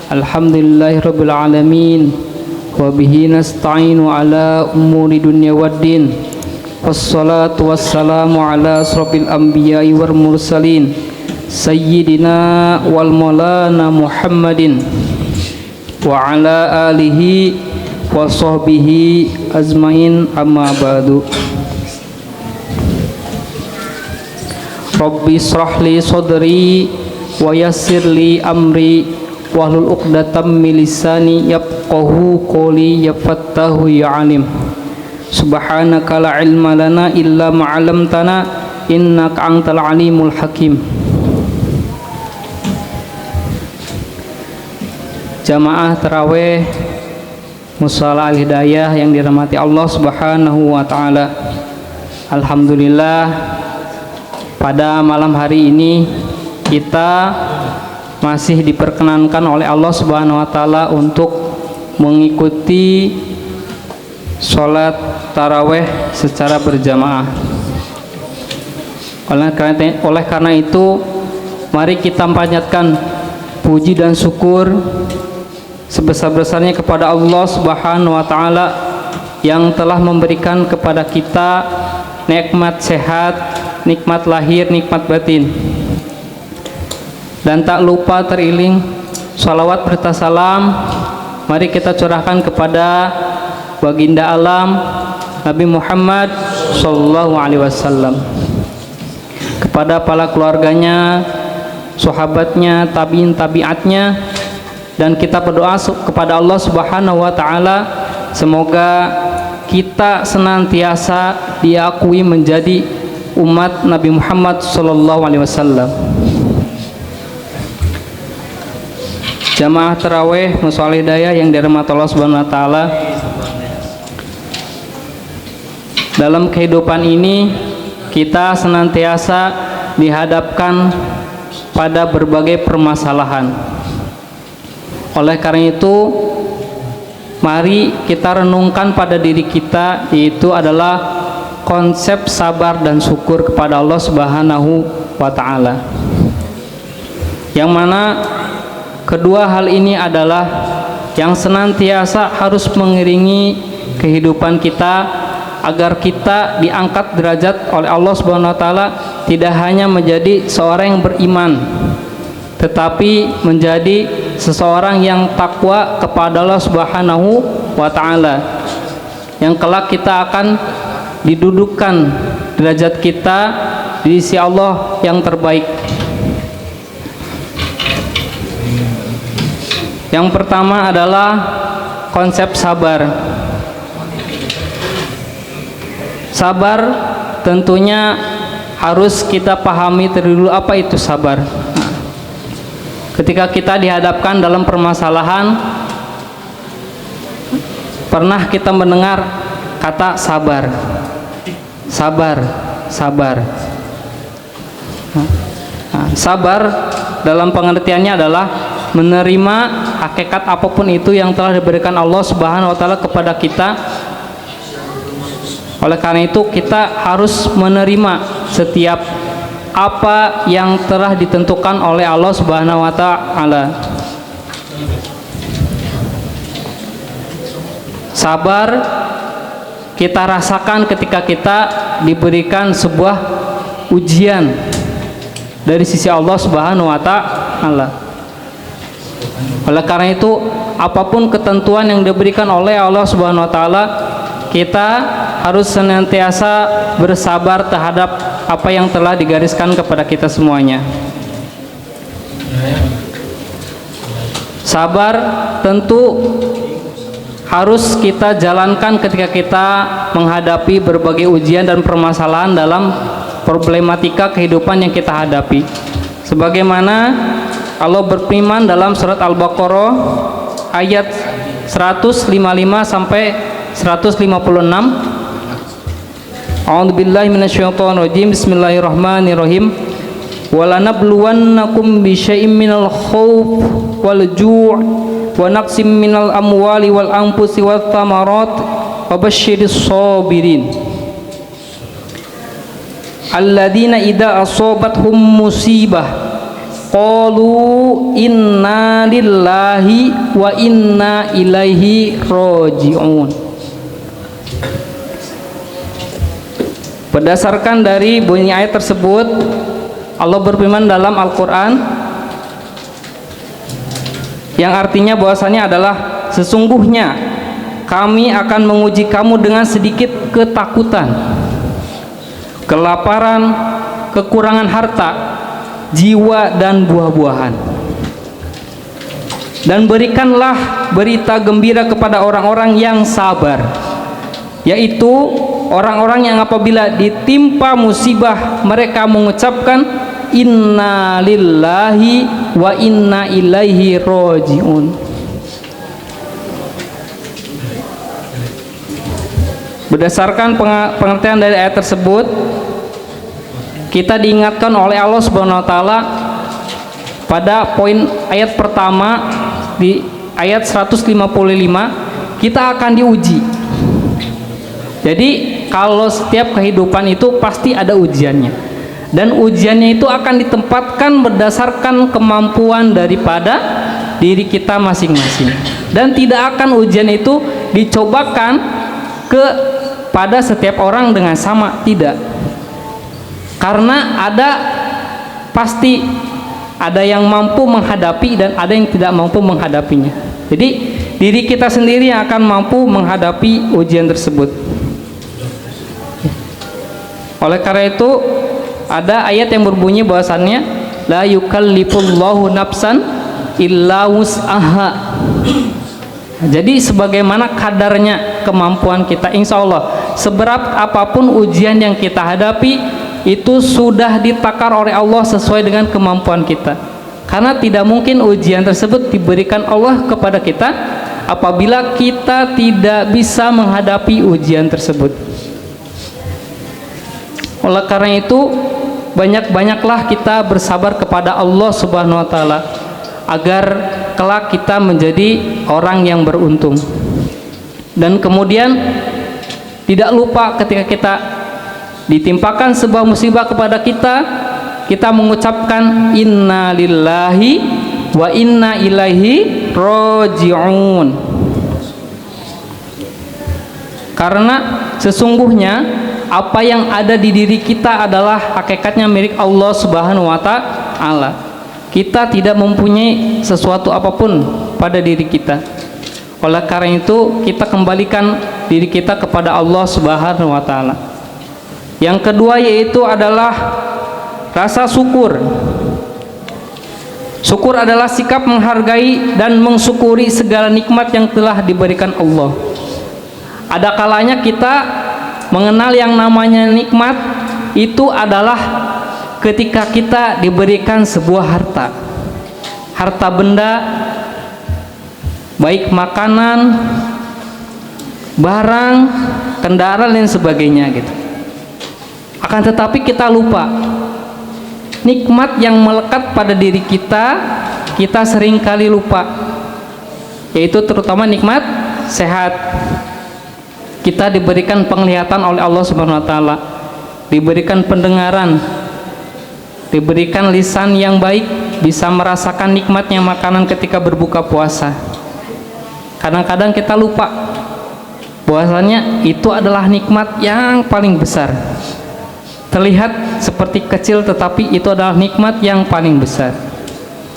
Alhamdulillahirabbil alamin wa bihi nasta'inu ala umuri dunya waddin wassalatu wassalamu ala asrofil anbiya'i wal mursalin sayyidina wal maulana Muhammadin wa ala alihi wa sahbihi azmain amma ba'du. Rabbi israh li sadri wa yassir li amri wahlul 'uqdatam min lisani yafqahu qawli ya fattahu ya alim. Subhanaka la ilma lana illa ma 'allamtana innaka antal alimul hakim. Jamaah tarawih Mushala Al-Hidayah yang dirahmati Allah Subhanahu wa taala. Alhamdulillah, pada malam hari ini kita masih diperkenankan oleh Allah Subhanahu wa taala untuk mengikuti sholat tarawih secara berjamaah. Oleh karena itu, mari kita panjatkan puji dan syukur sebesar-besarnya kepada Allah Subhanahu wa taala yang telah memberikan kepada kita nikmat sehat, nikmat lahir, nikmat batin. Dan tak lupa teriring salawat serta salam mari kita curahkan kepada baginda alam Nabi Muhammad sallallahu alaihi wasallam, kepada para keluarganya, sahabatnya, tabi'in tabi'atnya, dan kita berdoa kepada Allah Subhanahu wa taala semoga kita senantiasa diakui menjadi umat Nabi Muhammad sallallahu alaihi wasallam. Jamaah tarawih Mushala Al-Hidayah yang dirahmati Allah Subhanahu wa taala, dalam kehidupan ini kita senantiasa dihadapkan pada berbagai permasalahan. Oleh karena itu, mari kita renungkan pada diri kita, yaitu adalah konsep sabar dan syukur kepada Allah Subhanahu wa taala. Yang mana kedua hal ini adalah yang senantiasa harus mengiringi kehidupan kita agar kita diangkat derajat oleh Allah Subhanahu wa taala, tidak hanya menjadi seorang yang beriman, tetapi menjadi seseorang yang takwa kepada Allah Subhanahu wa taala, yang kelak kita akan didudukkan derajat kita di sisi Allah yang terbaik. Yang pertama adalah konsep sabar. Sabar tentunya harus kita pahami terlebih dahulu apa itu sabar. Ketika kita dihadapkan dalam permasalahan, pernah kita mendengar kata sabar, sabar, sabar. Sabar dalam pengertiannya adalah menerima hakikat apapun itu yang telah diberikan Allah Subhanahu wa taala kepada kita. Oleh karena itu, kita harus menerima setiap apa yang telah ditentukan oleh Allah Subhanahu wa taala. Sabar kita rasakan ketika kita diberikan sebuah ujian dari sisi Allah Subhanahu wa taala. Oleh karena itu, apapun ketentuan yang diberikan oleh Allah Subhanahu wa taala, kita harus senantiasa bersabar terhadap apa yang telah digariskan kepada kita semuanya. Sabar tentu harus kita jalankan ketika kita menghadapi berbagai ujian dan permasalahan dalam problematika kehidupan yang kita hadapi. Sebagaimana Allah berfirman dalam surat Al-Baqarah ayat 155 sampai 156. A'udzubillahi minasyaitonirrajim. Bismillahirrahmanirrahim. Walanabluwannakum bisyai'im minal khauf wal ju' wa naqsim minal amwali wal anfusi wath thamarat wa basyiris sabirin alladzina idza asabathum musibah qalu inna lillahi wa inna ilaihi raji'un. Berdasarkan dari bunyi ayat tersebut, Allah berfirman dalam Al-Quran yang artinya bahwasanya adalah sesungguhnya kami akan menguji kamu dengan sedikit ketakutan, kelaparan, kekurangan harta, jiwa dan buah-buahan. Dan berikanlah berita gembira kepada orang-orang yang sabar, yaitu orang-orang yang apabila ditimpa musibah mereka mengucapkan inna lillahi wa inna ilaihi raji'un. Berdasarkan pengertian dari ayat tersebut, kita diingatkan oleh Allah Subhanahu wa taala pada poin ayat pertama di ayat 155, kita akan diuji. Jadi kalau setiap kehidupan itu pasti ada ujiannya, dan ujiannya itu akan ditempatkan berdasarkan kemampuan daripada diri kita masing-masing, dan tidak akan ujian itu dicobakan pada setiap orang dengan sama, tidak. Karena pasti ada yang mampu menghadapi dan ada yang tidak mampu menghadapinya. Jadi diri kita sendiri yang akan mampu menghadapi ujian tersebut. Oleh karena itu ada ayat yang berbunyi bahwasannya la yukallifullahu nafsan illa wus'aha. Jadi sebagaimana kadarnya kemampuan kita, insya Allah seberat apapun ujian yang kita hadapi itu sudah ditakar oleh Allah sesuai dengan kemampuan kita. Karena tidak mungkin ujian tersebut diberikan Allah kepada kita apabila kita tidak bisa menghadapi ujian tersebut. Oleh karena itu banyak-banyaklah kita bersabar kepada Allah Subhanahu wa taala agar kelak kita menjadi orang yang beruntung. Dan kemudian tidak lupa ketika kita ditimpakan sebuah musibah kepada kita, kita mengucapkan inna lillahi wa inna ilaihi raji'un. Karena sesungguhnya apa yang ada di diri kita adalah hakikatnya milik Allah Subhanahu wa taala. Kita tidak mempunyai sesuatu apapun pada diri kita. Oleh karena itu kita kembalikan diri kita kepada Allah Subhanahu wa taala. Yang kedua yaitu adalah rasa syukur. Syukur adalah sikap menghargai dan mensyukuri segala nikmat yang telah diberikan Allah. Ada kalanya kita mengenal yang namanya nikmat itu adalah ketika kita diberikan sebuah harta benda, baik makanan, barang, kendaraan dan sebagainya gitu. Akan tetapi kita lupa nikmat yang melekat pada diri kita seringkali lupa, yaitu terutama nikmat sehat. Kita diberikan penglihatan oleh Allah Subhanahu wa taala, diberikan pendengaran, diberikan lisan yang baik, bisa merasakan nikmatnya makanan ketika berbuka puasa. Kadang-kadang kita lupa bahwasanya itu adalah nikmat yang paling besar. Terlihat seperti kecil tetapi itu adalah nikmat yang paling besar.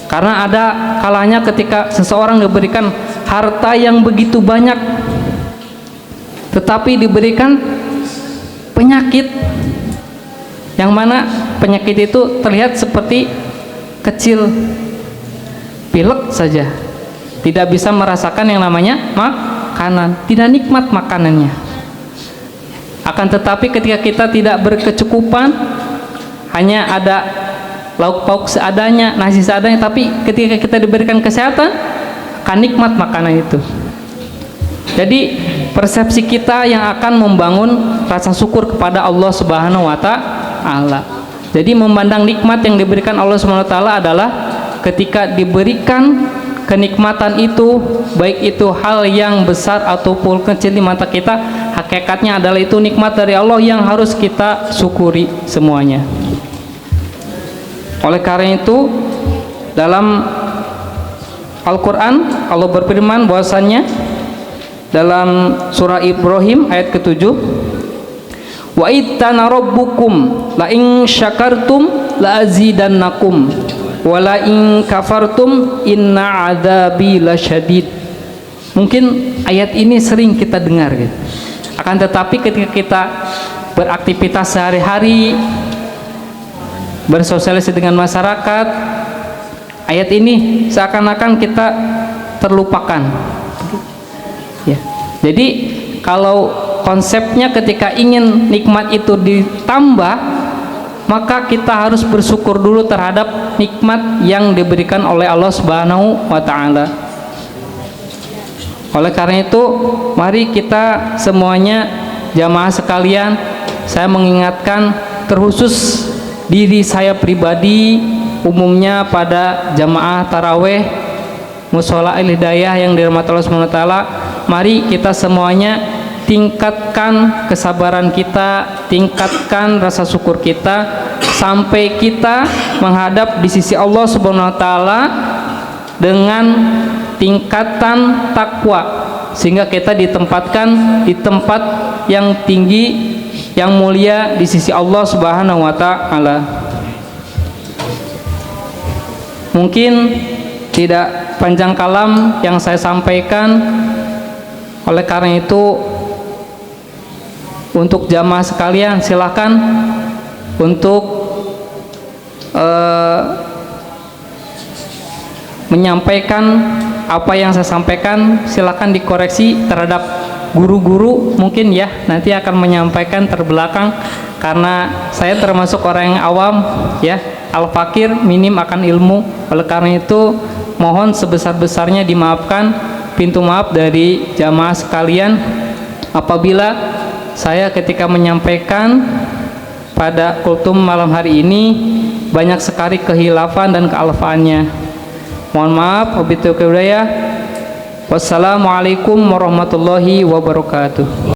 Karena ada kalanya ketika seseorang diberikan harta yang begitu banyak tetapi diberikan penyakit, yang mana penyakit itu terlihat seperti kecil, pilek saja, tidak bisa merasakan yang namanya makanan, tidak nikmat makanannya. Akan tetapi ketika kita tidak berkecukupan, hanya ada lauk pauk seadanya, nasi seadanya, tapi ketika kita diberikan kesehatan akan nikmat makanan itu. Jadi persepsi kita yang akan membangun rasa syukur kepada Allah Subhanahu wa taala. Jadi memandang nikmat yang diberikan Allah Subhanahu wa taala adalah ketika diberikan kenikmatan itu, baik itu hal yang besar ataupun kecil di mata kita, hakikatnya adalah itu nikmat dari Allah yang harus kita syukuri semuanya. Oleh karena itu dalam Al-Quran Allah berfirman bahwasannya dalam surah Ibrahim ayat ke-7, wa ittana rabbukum la in syakartum la azidannakum wa la in kafartum inna adzabi lasyadid. Mungkin ayat ini sering kita dengar gitu. Akan tetapi ketika kita beraktivitas sehari-hari, bersosialisasi dengan masyarakat, ayat ini seakan-akan kita terlupakan ya. Jadi kalau konsepnya ketika ingin nikmat itu ditambah, maka kita harus bersyukur dulu terhadap nikmat yang diberikan oleh Allah Subhanahu wa taala. Oleh karena itu, mari kita semuanya jamaah sekalian, saya mengingatkan terkhusus diri saya pribadi, umumnya pada jamaah taraweh Mushola Al Hidayah yang dirahmati Allah Subhanahu wa taala, mari kita semuanya tingkatkan kesabaran kita, tingkatkan rasa syukur kita sampai kita menghadap di sisi Allah Subhanahu wa taala dengan tingkatan takwa, sehingga kita ditempatkan di tempat yang tinggi, yang mulia di sisi Allah Subhanahu wa taala. Mungkin tidak panjang kalam yang saya sampaikan, oleh karena itu untuk jamaah sekalian silakan untuk menyampaikan apa yang saya sampaikan, silakan dikoreksi terhadap guru-guru, mungkin ya nanti akan menyampaikan terbelakang karena saya termasuk orang yang awam ya, al-fakir minim akan ilmu. Oleh karena itu mohon sebesar-besarnya dimaafkan, pintu maaf dari jamaah sekalian apabila saya ketika menyampaikan pada kultum malam hari ini banyak sekali kehilafan dan kealfaannya. Mohon maaf, wabillahi taufiq. Wassalamualaikum warahmatullahi wabarakatuh.